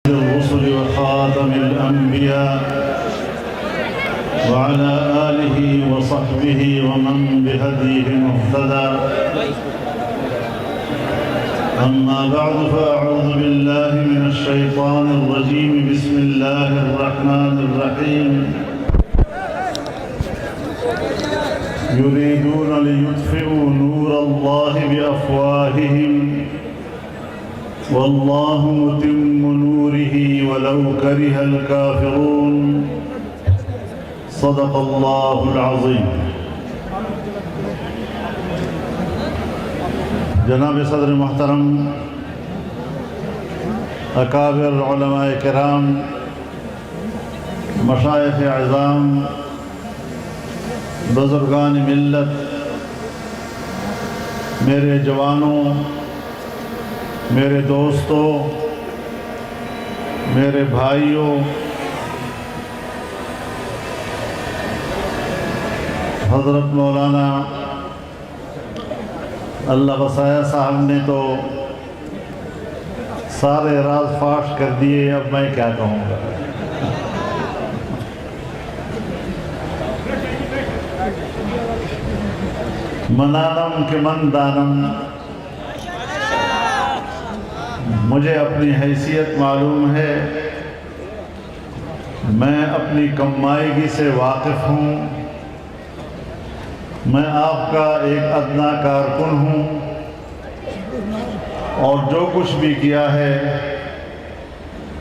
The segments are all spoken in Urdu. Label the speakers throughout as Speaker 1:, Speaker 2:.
Speaker 1: الرسل وخاتم الأنبياء وعلى آله وصحبه ومن بهديه مهتدى أما بعد فأعوذ بالله من الشيطان الرجيم بسم الله الرحمن الرحيم يريدون ليطفئوا نور الله بأفواههم والله متم نوره ولو كره الكافرون صدق الله العظيم. جناب صدر محترم، اکابر علماء کرام، مشائخ اعظام، بزرگان ملت، میرے جوانوں، میرے دوستوں، میرے بھائیوں، حضرت مولانا اللہ بسایا صاحب نے تو سارے راز فاش کر دیے، اب میں کیا کہوں گا. منانم کہ من دانم، مجھے اپنی حیثیت معلوم ہے، میں اپنی کمائیگی سے واقف ہوں، میں آپ کا ایک ادنا کارکن ہوں، اور جو کچھ بھی کیا ہے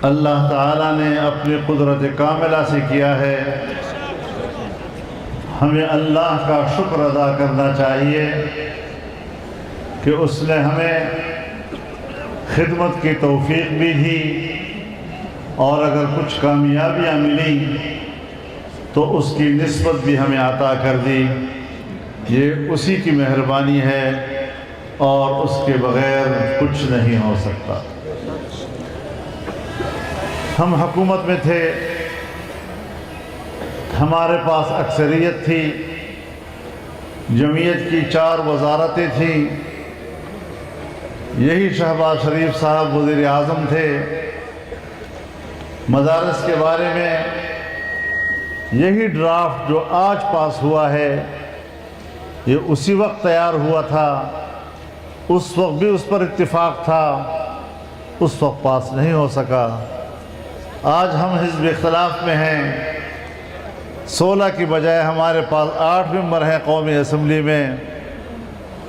Speaker 1: اللہ تعالیٰ نے اپنی قدرت کاملہ سے کیا ہے. ہمیں اللہ کا شکر ادا کرنا چاہیے کہ اس نے ہمیں خدمت کی توفیق بھی دی، اور اگر کچھ کامیابیاں ملی تو اس کی نسبت بھی ہمیں عطا کر دی. یہ اسی کی مہربانی ہے اور اس کے بغیر کچھ نہیں ہو سکتا. ہم حکومت میں تھے، ہمارے پاس اکثریت تھی، جمعیت کی 4 وزارتیں تھیں، یہی شہباز شریف صاحب وزیر اعظم تھے. مدارس کے بارے میں یہی ڈرافٹ جو آج پاس ہوا ہے یہ اسی وقت تیار ہوا تھا، اس وقت بھی اس پر اتفاق تھا، اس وقت پاس نہیں ہو سکا. آج ہم حزب اختلاف میں ہیں، 16 کی بجائے ہمارے پاس 8 ممبر ہیں قومی اسمبلی میں،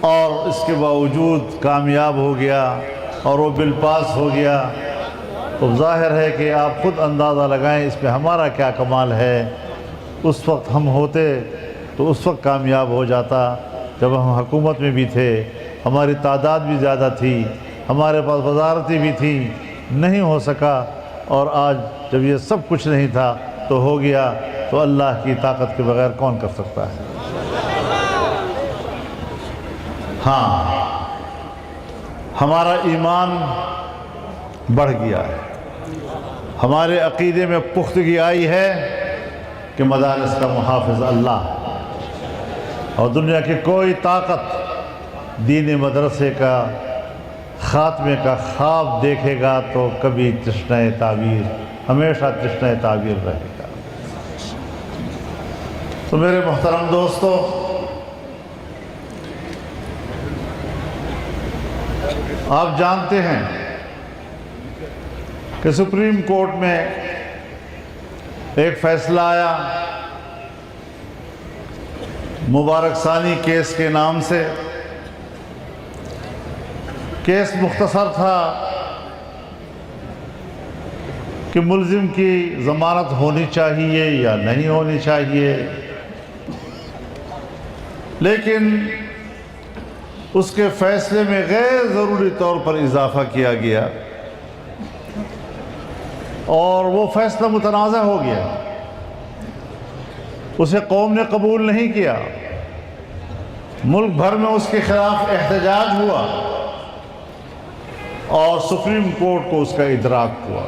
Speaker 1: اور اس کے باوجود کامیاب ہو گیا اور وہ بل پاس ہو گیا. تو ظاہر ہے کہ آپ خود اندازہ لگائیں اس میں ہمارا کیا کمال ہے. اس وقت ہم ہوتے تو اس وقت کامیاب ہو جاتا جب ہم حکومت میں بھی تھے، ہماری تعداد بھی زیادہ تھی، ہمارے پاس وزارتیں بھی تھیں، نہیں ہو سکا. اور آج جب یہ سب کچھ نہیں تھا تو ہو گیا، تو اللہ کی طاقت کے بغیر کون کر سکتا ہے. ہاں، ہمارا ایمان بڑھ گیا ہے، ہمارے عقیدے میں پختگی آئی ہے کہ مدارس کا محافظ اللہ ہے، اور دنیا کی کوئی طاقت دین مدرسے کا خاتمے کا خواب دیکھے گا تو کبھی تشنہ تعبیر، ہمیشہ تشنہ تعبیر رہے گا. تو میرے محترم دوستو، آپ جانتے ہیں کہ سپریم کورٹ میں ایک فیصلہ آیا مبارک ثانی کیس کے نام سے. کیس مختصر تھا کہ ملزم کی ضمانت ہونی چاہیے یا نہیں ہونی چاہیے، لیکن اس کے فیصلے میں غیر ضروری طور پر اضافہ کیا گیا اور وہ فیصلہ متنازع ہو گیا. اسے قوم نے قبول نہیں کیا، ملک بھر میں اس کے خلاف احتجاج ہوا اور سپریم کورٹ کو اس کا ادراک ہوا.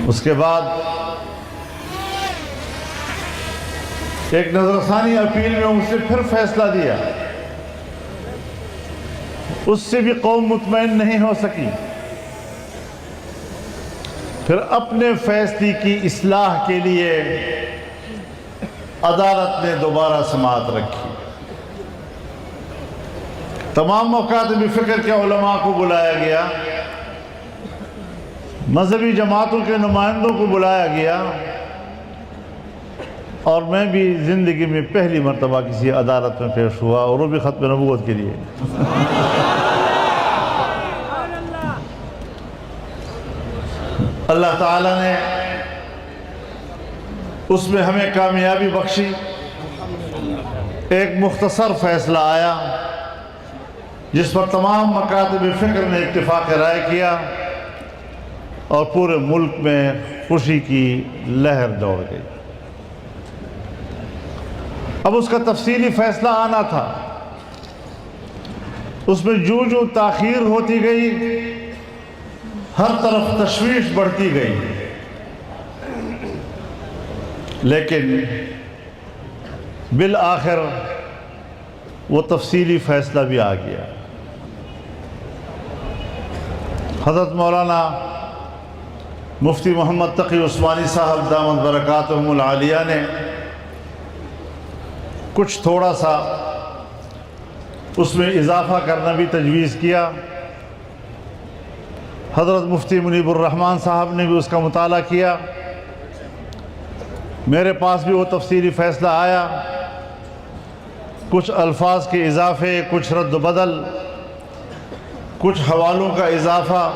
Speaker 1: اس کے بعد ایک نظر ثانی اپیل میں اس نے پھر فیصلہ دیا. اس سے بھی قوم مطمئن نہیں ہو سکی. پھر اپنے فیصلے کی اصلاح کے لیے عدالت نے دوبارہ سماعت رکھی. تمام مکاتب فکر کے علماء کو بلایا گیا، مذہبی جماعتوں کے نمائندوں کو بلایا گیا، اور میں بھی زندگی میں پہلی مرتبہ کسی عدالت میں پیش ہوا، اور وہ بھی ختم نبوت کے لیے. اللہ تعالیٰ نے اس میں ہمیں کامیابی بخشی. ایک مختصر فیصلہ آیا جس پر تمام مکاتب فکر نے اتفاق رائے کیا، اور پورے ملک میں خوشی کی لہر دوڑ گئی. اب اس کا تفصیلی فیصلہ آنا تھا. اس میں جو جو تاخیر ہوتی گئی، ہر طرف تشویش بڑھتی گئی، لیکن بالآخر وہ تفصیلی فیصلہ بھی آ گیا. حضرت مولانا مفتی محمد تقی عثمانی صاحب دامت برکاتہم العالیہ نے کچھ تھوڑا سا اس میں اضافہ کرنا بھی تجویز کیا. حضرت مفتی منیب الرحمن صاحب نے بھی اس کا مطالعہ کیا. میرے پاس بھی وہ تفصیلی فیصلہ آیا. کچھ الفاظ کے اضافے، کچھ رد و بدل، کچھ حوالوں کا اضافہ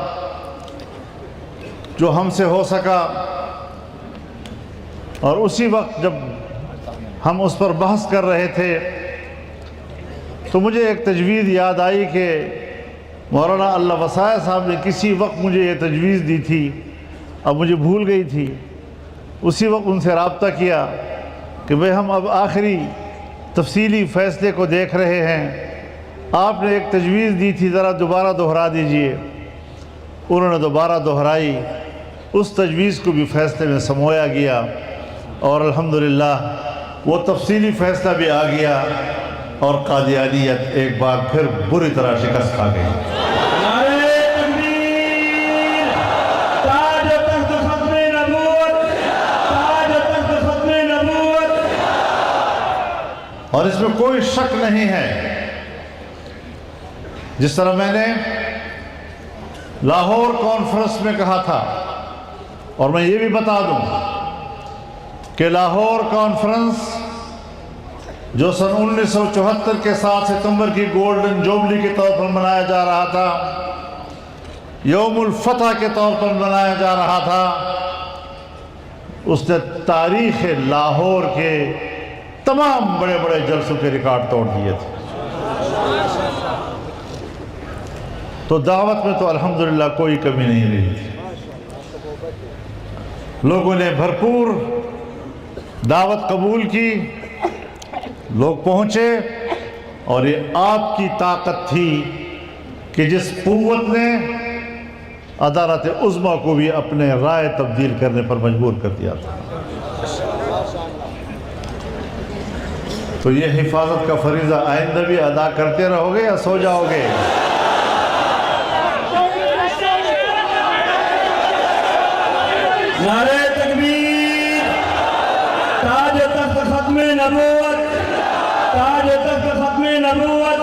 Speaker 1: جو ہم سے ہو سکا. اور اسی وقت جب ہم اس پر بحث کر رہے تھے تو مجھے ایک تجویز یاد آئی کہ مولانا اللہ وسائے صاحب نے کسی وقت مجھے یہ تجویز دی تھی، اب مجھے بھول گئی تھی. اسی وقت ان سے رابطہ کیا کہ بھئی ہم اب آخری تفصیلی فیصلے کو دیکھ رہے ہیں، آپ نے ایک تجویز دی تھی، ذرا دوبارہ دہرا دیجئے. انہوں نے دوبارہ دہرائی. اس تجویز کو بھی فیصلے میں سمویا گیا، اور الحمدللہ وہ تفصیلی فیصلہ بھی آ گیا، اور قادیانیت ایک بار پھر بری طرح شکست کھا گئی. اور اس میں کوئی شک نہیں ہے، جس طرح میں نے لاہور کانفرنس میں کہا تھا، اور میں یہ بھی بتا دوں کہ لاہور کانفرنس جو سن 1974 کے 7 ستمبر کی گولڈن جوبلی کے طور پر منایا جا رہا تھا، یوم الفتح کے طور پر منایا جا رہا تھا، اس نے تاریخ لاہور کے تمام بڑے بڑے جلسوں کے ریکارڈ توڑ دیے تھے. تو دعوت میں تو الحمدللہ کوئی کمی نہیں رہی تھی. لوگوں نے بھرپور دعوت قبول کی، لوگ پہنچے، اور یہ آپ کی طاقت تھی کہ جس قوت نے عدالت عظمیٰ کو بھی اپنے رائے تبدیل کرنے پر مجبور کر دیا تھا. تو یہ حفاظت کا فریضہ آئندہ بھی ادا کرتے رہو گے یا سو جاؤ گے؟
Speaker 2: نعرہ تکبیر، تاج تخت ختم نبوت، تاج تخت ختم نبوت.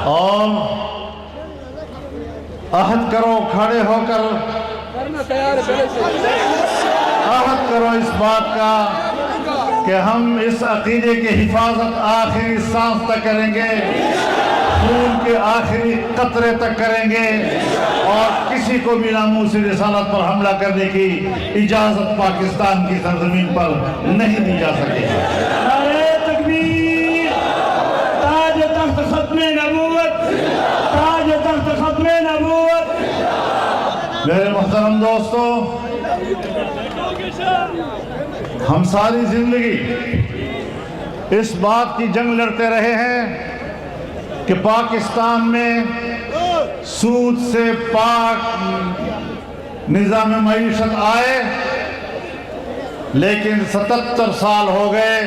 Speaker 1: اور عہد کرو کھڑے ہو کر، عہد کرو اس بات کا کہ ہم اس عقیدے کی حفاظت آخری سانس تک کریں گے، خون کے آخری قطرے تک کریں گے، اور کسی کو بھی ناموس رسالت پر حملہ کرنے کی اجازت پاکستان کی سرزمین پر نہیں دی جا سکے.
Speaker 2: نعرہ تکبیر، تاج تخت ختم نبوت، تاج تخت ختم نبوت.
Speaker 1: میرے محترم دوستو، ہم ساری زندگی اس بات کی جنگ لڑتے رہے ہیں کہ پاکستان میں سود سے پاک نظام معیشت آئے، لیکن 77 سال ہو گئے،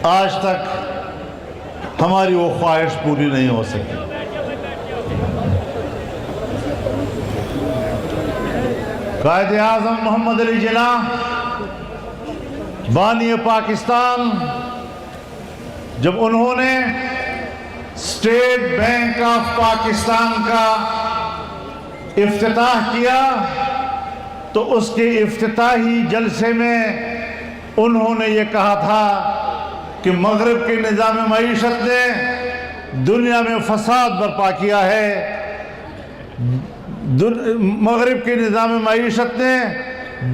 Speaker 1: آج تک ہماری وہ خواہش پوری نہیں ہو سکی۔ قائد اعظم محمد علی جناح بانی پاکستان، جب انہوں نے اسٹیٹ بینک آف پاکستان کا افتتاح کیا تو اس کے افتتاحی جلسے میں انہوں نے یہ کہا تھا کہ مغرب کے نظام معیشت نے دنیا میں فساد برپا کیا ہے، مغرب کے نظام معیشت نے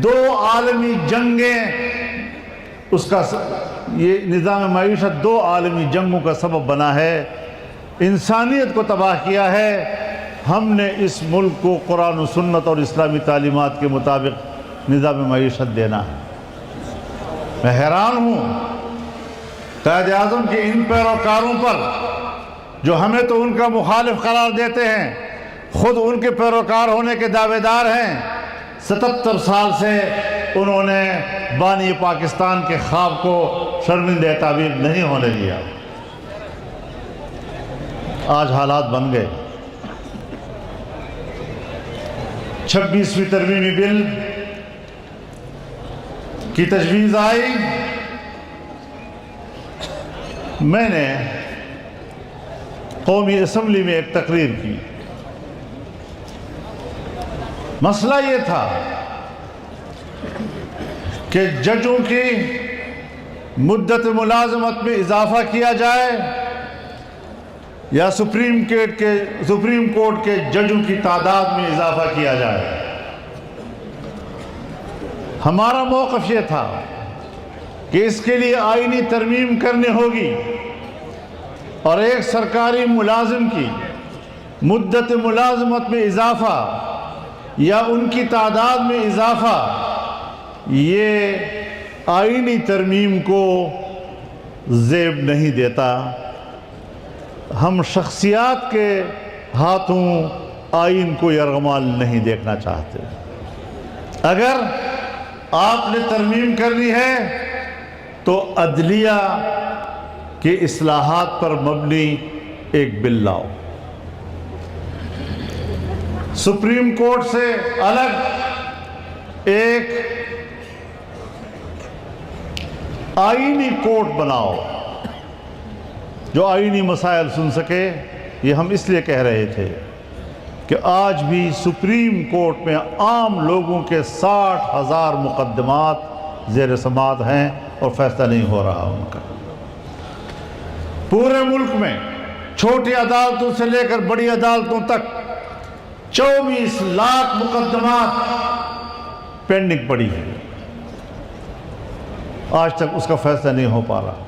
Speaker 1: 2 عالمی جنگیں، یہ نظام معیشت 2 عالمی جنگوں کا سبب بنا ہے، انسانیت کو تباہ کیا ہے۔ ہم نے اس ملک کو قرآن و سنت اور اسلامی تعلیمات کے مطابق نظام معیشت دینا ہے۔ میں حیران ہوں قائد اعظم کے ان پیروکاروں پر جو ہمیں تو ان کا مخالف قرار دیتے ہیں، خود ان کے پیروکار ہونے کے دعوے دار ہیں۔ 77 سال سے انہوں نے بانی پاکستان کے خواب کو شرمندہ تعبیر نہیں ہونے دیا۔ آج حالات بن گئے۔ 26ویں ترمیمی بل کی تجویز آئی، میں نے قومی اسمبلی میں ایک تقریر کی۔ مسئلہ یہ تھا کہ ججوں کی مدت ملازمت میں اضافہ کیا جائے یا سپریم کورٹ کے ججوں کی تعداد میں اضافہ کیا جائے۔ ہمارا موقف یہ تھا کہ اس کے لیے آئینی ترمیم کرنی ہوگی اور ایک سرکاری ملازم کی مدت ملازمت میں اضافہ یا ان کی تعداد میں اضافہ یہ آئینی ترمیم کو زیب نہیں دیتا۔ ہم شخصیات کے ہاتھوں آئین کو یرغمال نہیں دیکھنا چاہتے۔ اگر آپ نے ترمیم کرنی ہے تو عدلیہ کی اصلاحات پر مبنی ایک بل لاؤ، سپریم کورٹ سے الگ ایک آئینی کورٹ بناؤ جو آئینی مسائل سن سکے۔ یہ ہم اس لیے کہہ رہے تھے کہ آج بھی سپریم کورٹ میں عام لوگوں کے 60,000 مقدمات زیر سماعت ہیں اور فیصلہ نہیں ہو رہا ان کا۔ پورے ملک میں چھوٹی عدالتوں سے لے کر بڑی عدالتوں تک 24 لاکھ مقدمات پینڈنگ پڑی ہیں، آج تک اس کا فیصلہ نہیں ہو پا رہا۔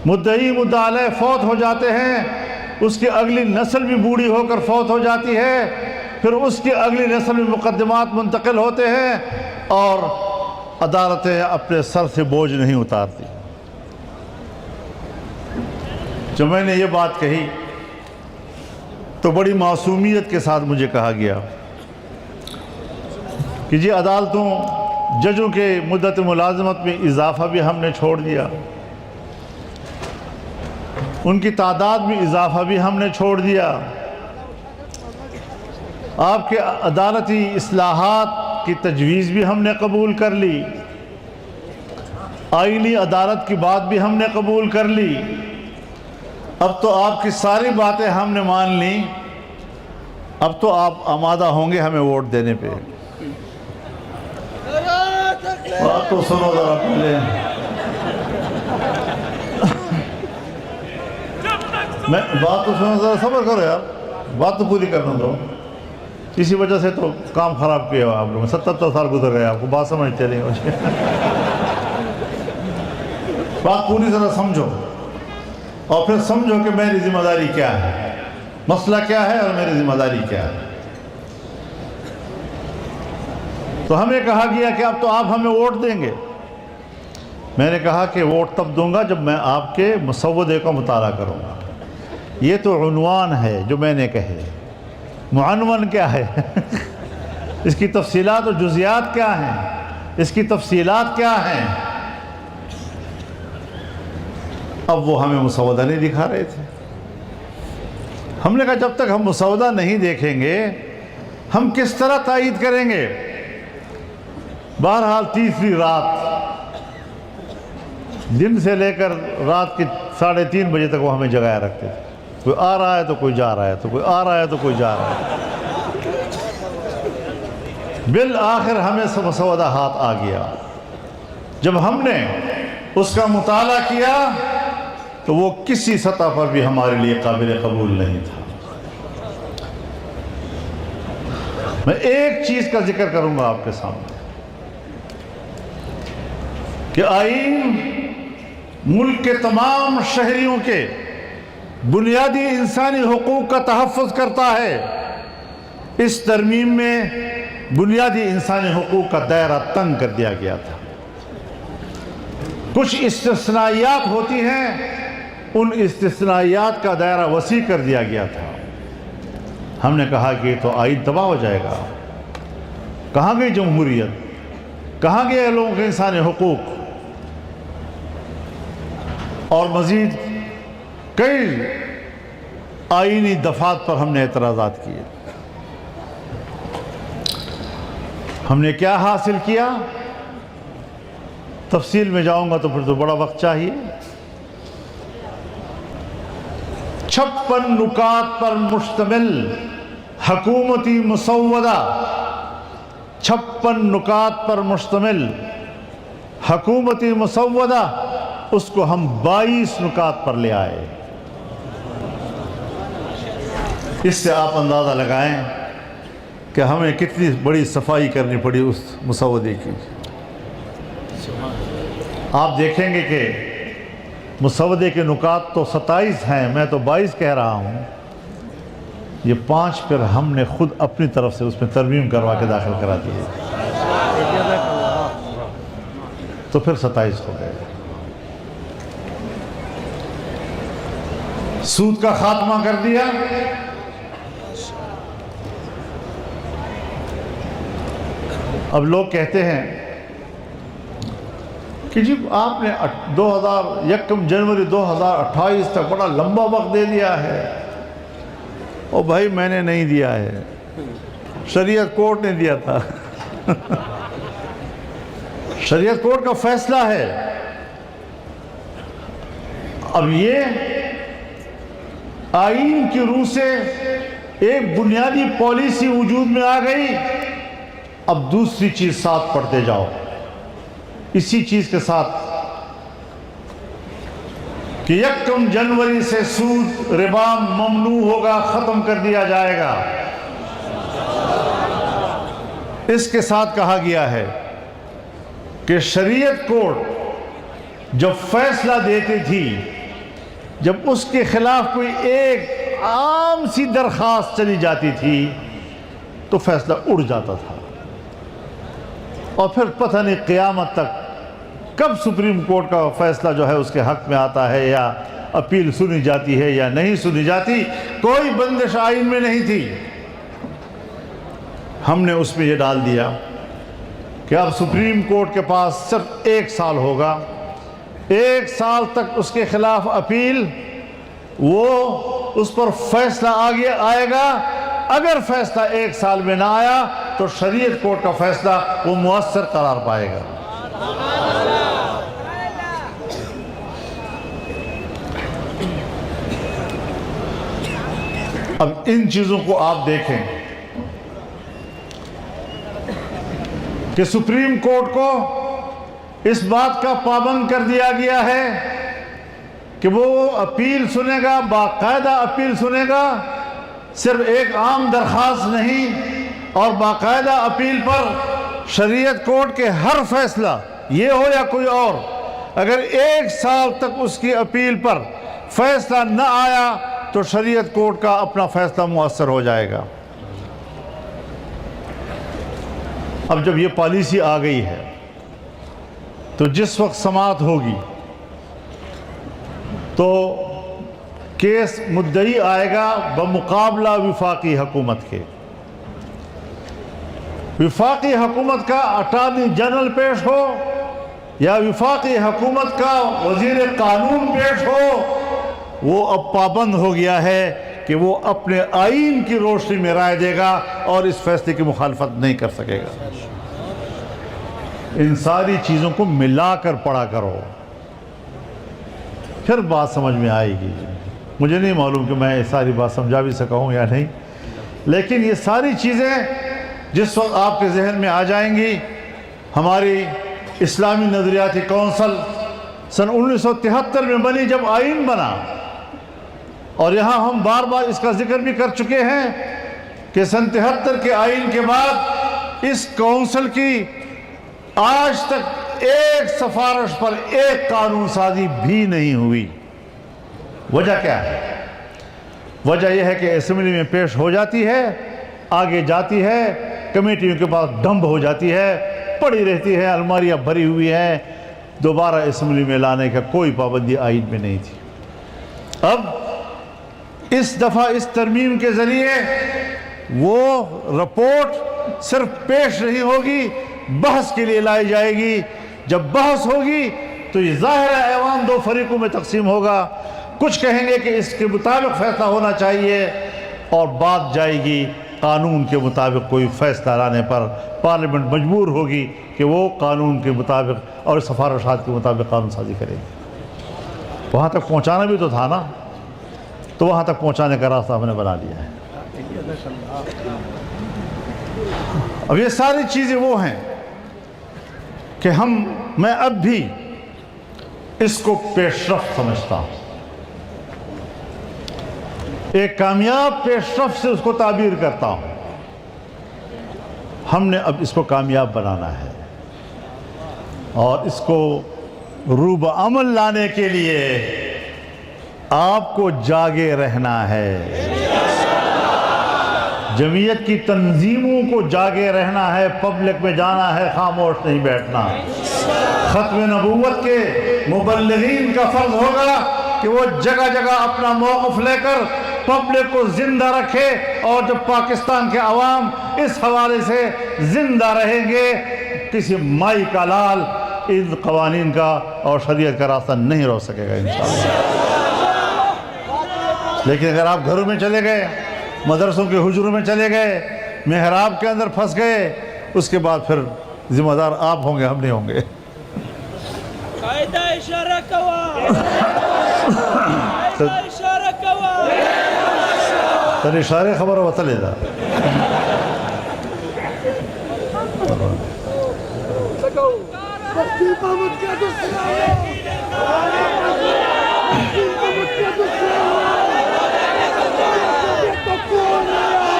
Speaker 1: مدعی مدعا علیہ فوت ہو جاتے ہیں، اس کی اگلی نسل بھی بوڑھی ہو کر فوت ہو جاتی ہے، پھر اس کی اگلی نسل میں مقدمات منتقل ہوتے ہیں اور عدالتیں اپنے سر سے بوجھ نہیں اتارتی۔ جب میں نے یہ بات کہی تو بڑی معصومیت کے ساتھ مجھے کہا گیا کہ جی عدالتوں ججوں کے مدت ملازمت میں اضافہ بھی ہم نے چھوڑ دیا، ان کی تعداد میں اضافہ بھی ہم نے چھوڑ دیا، آپ کے عدالتی اصلاحات کی تجویز بھی ہم نے قبول کر لی، آئینی عدالت کی بات بھی ہم نے قبول کر لی، اب تو آپ کی ساری باتیں ہم نے مان لی، اب تو آپ آمادہ ہوں گے ہمیں ووٹ دینے پہ۔ بات تو سنو ذرا پہلے، بات تو سنو ذرا، صبر کرو یار، بات تو پوری کرنا دو۔ اسی وجہ سے تو کام خراب کیا آپ لوگوں نے، 77 سال گزر گئے، آپ کو بات سمجھتے نہیں مجھے۔ بات پوری طرح سمجھو اور پھر سمجھو کہ میری ذمہ داری کیا ہے، مسئلہ کیا ہے اور میری ذمہ داری کیا ہے۔ تو ہمیں کہا گیا کہ اب تو آپ ہمیں ووٹ دیں گے۔ میں نے کہا کہ ووٹ تب دوں گا جب میں آپ کے مسودے کا مطالعہ کروں گا۔ یہ تو عنوان ہے جو میں نے کہے، معنون کیا ہے؟ اس کی تفصیلات اور جزیات کیا ہیں، اس کی تفصیلات کیا ہیں؟ اب وہ ہمیں مسودہ نہیں دکھا رہے تھے. ہم نے کہا جب تک ہم مسودہ نہیں دیکھیں گے ہم کس طرح تائید کریں گے. بہرحال تیسری رات دن سے لے کر رات کے 3:30 بجے تک وہ ہمیں جگائے رکھتے تھے. کوئی آ رہا ہے تو کوئی جا رہا ہے، تو کوئی آ رہا ہے تو کوئی جا رہا ہے. بالآخر ہمیں مسودہ ہاتھ آ گیا. جب ہم نے اس کا مطالعہ کیا تو وہ کسی سطح پر بھی ہمارے لیے قابل قبول نہیں تھا. میں ایک چیز کا ذکر کروں گا آپ کے سامنے کہ آئین ملک کے تمام شہریوں کے بنیادی انسانی حقوق کا تحفظ کرتا ہے. اس ترمیم میں بنیادی انسانی حقوق کا دائرہ تنگ کر دیا گیا تھا. کچھ استثنائیات ہوتی ہیں، ان استثنائیات کا دائرہ وسیع کر دیا گیا تھا. ہم نے کہا کہ تو آئین تباہ ہو جائے گا. کہاں گئی جمہوریت؟ کہاں گئے لوگوں کے انسانی حقوق؟ اور مزید کئی آئینی دفعات پر ہم نے اعتراضات کیے. ہم نے کیا حاصل کیا؟ تفصیل میں جاؤں گا تو پھر تو بڑا وقت چاہیے. 56 نکات پر مشتمل حکومتی مسودہ، 56 نکات پر مشتمل حکومتی مسودہ، اس کو ہم 22 نکات پر لے آئے. اس سے آپ اندازہ لگائیں کہ ہمیں کتنی بڑی صفائی کرنی پڑی اس مسودے کی. آپ دیکھیں گے کہ مسودے کے نکات تو 27 ہیں، میں تو 22 کہہ رہا ہوں. یہ 5 پھر ہم نے خود اپنی طرف سے اس میں ترمیم کروا کے داخل کرا دیے، تو پھر 27 ہو گئے. سود کا خاتمہ کر دیا. اب لوگ کہتے ہیں کہ جی آپ نے 1 جنوری 2028 تک بڑا لمبا وقت دے دیا ہے. او بھائی میں نے نہیں دیا ہے، شریعت کورٹ نے دیا تھا. شریعت کورٹ کا فیصلہ ہے. اب یہ آئین کی روح سے ایک بنیادی پالیسی وجود میں آ گئی. اب دوسری چیز ساتھ پڑھتے جاؤ اسی چیز کے ساتھ کہ 1 جنوری سے سود ربا ممنوع ہوگا، ختم کر دیا جائے گا. اس کے ساتھ کہا گیا ہے کہ شریعت کورٹ جب فیصلہ دیتی تھی، جب اس کے خلاف کوئی ایک عام سی درخواست چلی جاتی تھی تو فیصلہ اڑ جاتا تھا، اور پھر پتہ نہیں قیامت تک کب سپریم کورٹ کا فیصلہ جو ہے اس کے حق میں آتا ہے، یا اپیل سنی جاتی ہے یا نہیں سنی جاتی. کوئی بندش آئین میں نہیں تھی. ہم نے اس میں یہ ڈال دیا کہ اب سپریم کورٹ کے پاس صرف 1 سال ہوگا. 1 سال تک اس کے خلاف اپیل، وہ اس پر فیصلہ آئے گا. اگر فیصلہ 1 سال میں نہ آیا تو شریعت کورٹ کا فیصلہ وہ مؤثر قرار پائے گا. اب ان چیزوں کو آپ دیکھیں کہ سپریم کورٹ کو اس بات کا پابند کر دیا گیا ہے کہ وہ اپیل سنے گا، باقاعدہ اپیل سنے گا، صرف ایک عام درخواست نہیں، اور باقاعدہ اپیل پر شریعت کورٹ کے ہر فیصلہ یہ ہو یا کوئی اور، اگر 1 سال تک اس کی اپیل پر فیصلہ نہ آیا تو شریعت کورٹ کا اپنا فیصلہ مؤثر ہو جائے گا. اب جب یہ پالیسی آ گئی ہے تو جس وقت سماعت ہوگی تو کیس مدعی آئے گا بمقابلہ وفاقی حکومت کے. وفاقی حکومت کا اٹارنی جنرل پیش ہو یا وفاقی حکومت کا وزیر قانون پیش ہو، وہ اب پابند ہو گیا ہے کہ وہ اپنے آئین کی روشنی میں رائے دے گا اور اس فیصلے کی مخالفت نہیں کر سکے گا۔ ان ساری چیزوں کو ملا کر پڑھا کرو، پھر بات سمجھ میں آئے گی۔ مجھے نہیں معلوم کہ میں ساری بات سمجھا بھی سکا ہوں یا نہیں، لیکن یہ ساری چیزیں جس وقت آپ کے ذہن میں آ جائیں گی، ہماری اسلامی نظریاتی کونسل سن 1973 میں بنی، جب آئین بنا، اور یہاں ہم بار بار اس کا ذکر بھی کر چکے ہیں کہ سن 73 کے آئین کے بعد اس کونسل کی آج تک ایک سفارش پر ایک قانون سازی بھی نہیں ہوئی۔ وجہ کیا ہے؟ وجہ یہ ہے کہ اسمبلی میں پیش ہو جاتی ہے، آگے جاتی ہے، کمیٹیوں کے پاس ڈمب ہو جاتی ہے، پڑی رہتی ہے، الماریاں بھری ہوئی ہیں، دوبارہ اسمبلی میں لانے کا کوئی پابندی آئین میں نہیں تھی۔ اب اس دفعہ اس ترمیم کے ذریعے وہ رپورٹ صرف پیش نہیں ہوگی، بحث کے لیے لائی جائے گی۔ جب بحث ہوگی تو یہ ظاہر ہے ایوان دو فریقوں میں تقسیم ہوگا، کچھ کہیں گے کہ اس کے مطابق فیصلہ ہونا چاہیے، اور بات جائے گی قانون کے مطابق کوئی فیصلہ لانے پر۔ پارلیمنٹ مجبور ہوگی کہ وہ قانون کے مطابق اور سفارشات کے مطابق قانون سازی کرے گی۔ وہاں تک پہنچانا بھی تو تھا نا، تو وہاں تک پہنچانے کا راستہ ہم نے بنا لیا ہے۔ اب یہ ساری چیزیں وہ ہیں کہ میں اب بھی اس کو پیش رفت سمجھتا ہوں، ایک کامیاب پیش رفت سے اس کو تعبیر کرتا ہوں۔ ہم نے اب اس کو کامیاب بنانا ہے، اور اس کو روب عمل لانے کے لیے آپ کو جاگے رہنا ہے، جمعیت کی تنظیموں کو جاگے رہنا ہے، پبلک میں جانا ہے، خاموش نہیں بیٹھنا۔ ختم نبوت کے مبلغین کا فرض ہوگا کہ وہ جگہ جگہ اپنا موقف لے کر پبلک کو زندہ رکھے، اور جب پاکستان کے عوام اس حوالے سے زندہ رہیں گے، کسی مائی کا لال ان قوانین کا اور شریعت کا راستہ نہیں روک سکے گا انشاءاللہ۔ لیکن اگر آپ گھروں میں چلے گئے، مدرسوں کے حجروں میں چلے گئے، محراب کے اندر پھنس گئے، اس کے بعد پھر ذمہ دار آپ ہوں گے، ہم نہیں ہوں گے۔
Speaker 3: قاعدہ اشارہ کوا، قاعدہ اشارہ کوا،
Speaker 1: تر اشارے خبر وطلے دا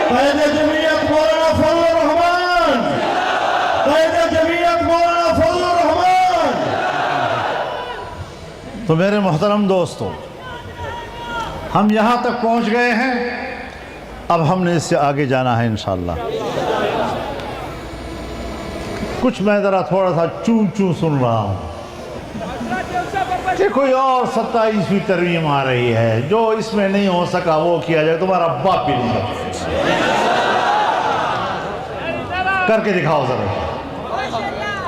Speaker 1: قائد جمعیت مولانا فضل الرحمان، قائد جمعیت مولانا فضل الرحمان۔ تو میرے محترم دوستو، ہم یہاں تک پہنچ گئے ہیں، اب ہم نے اس سے آگے جانا ہے انشاءاللہ۔ کچھ میں ذرا تھوڑا سا چون چون سن رہا ہوں کہ کوئی اور 27ویں ترمیم آ رہی ہے، جو اس میں نہیں ہو سکا وہ کیا جائے، تمہارا باپ بھی نہیں کر کر کے دکھاؤ ذرا،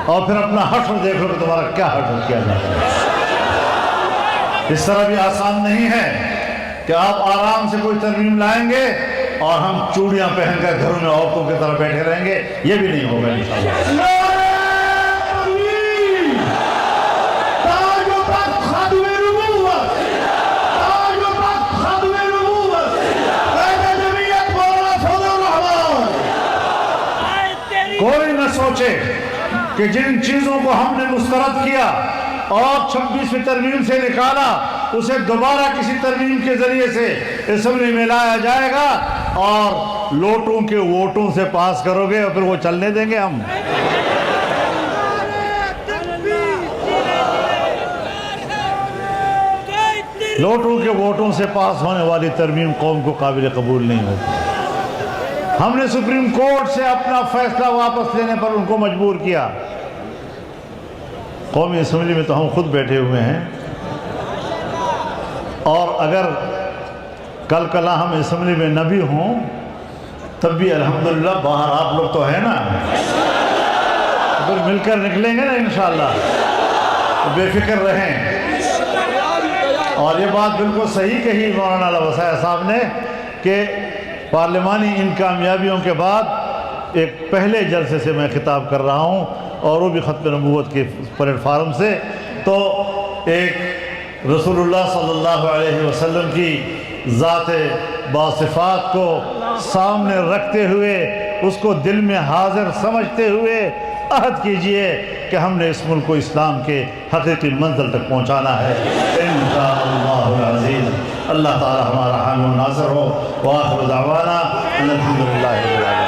Speaker 1: اور پھر اپنا حشر دیکھ لو کہ تمہارا کیا حشر کیا جائے۔ اس طرح بھی آسان نہیں ہے کہ آپ آرام سے کوئی ترمیم لائیں گے اور ہم چوڑیاں پہن کر گھروں میں عورتوں کی طرح بیٹھے رہیں گے، یہ بھی نہیں ہوگا انشاءاللہ۔ کوئی نہ سوچے کہ جن چیزوں کو ہم نے مسترد کیا اور 26ویں ترمیم سے نکالا، اسے دوبارہ کسی ترمیم کے ذریعے سے اسمبلی میں لایا جائے گا اور لوٹوں کے ووٹوں سے پاس کرو گے، اور پھر وہ چلنے دیں گے ہم؟ لوٹوں کے ووٹوں سے پاس ہونے والی ترمیم قوم کو قابل قبول نہیں ہوتی۔ ہم نے سپریم کورٹ سے اپنا فیصلہ واپس لینے پر ان کو مجبور کیا۔ قومی اسمبلی میں تو ہم خود بیٹھے ہوئے ہیں، اور اگر کل کلا ہم اسمبلی میں نہ بھی ہوں تب بھی الحمدللہ باہر آپ لوگ تو ہیں نا، پھر مل کر نکلیں گے نا انشاءاللہ۔ بے فکر رہیں۔ اور یہ بات بالکل صحیح کہی مولانا وسائع صاحب نے کہ پارلیمانی ان کامیابیوں کے بعد ایک پہلے جلسے سے میں خطاب کر رہا ہوں اور وہ بھی ختم نبوت کے پلیٹ فارم سے، تو ایک رسول اللہ صلی اللہ علیہ وسلم کی ذات باصفات کو سامنے رکھتے ہوئے اس کو دل میں حاضر سمجھتے ہوئے عہد کیجئے کہ ہم نے اس ملک کو اسلام کے حقیقی منزل تک پہنچانا ہے انشاءاللہ العزیز۔ اللہ تعالی ہمارا حامی و ناصر ہو۔ وآخر دعوانا ان الحمدللہ رب العالمین۔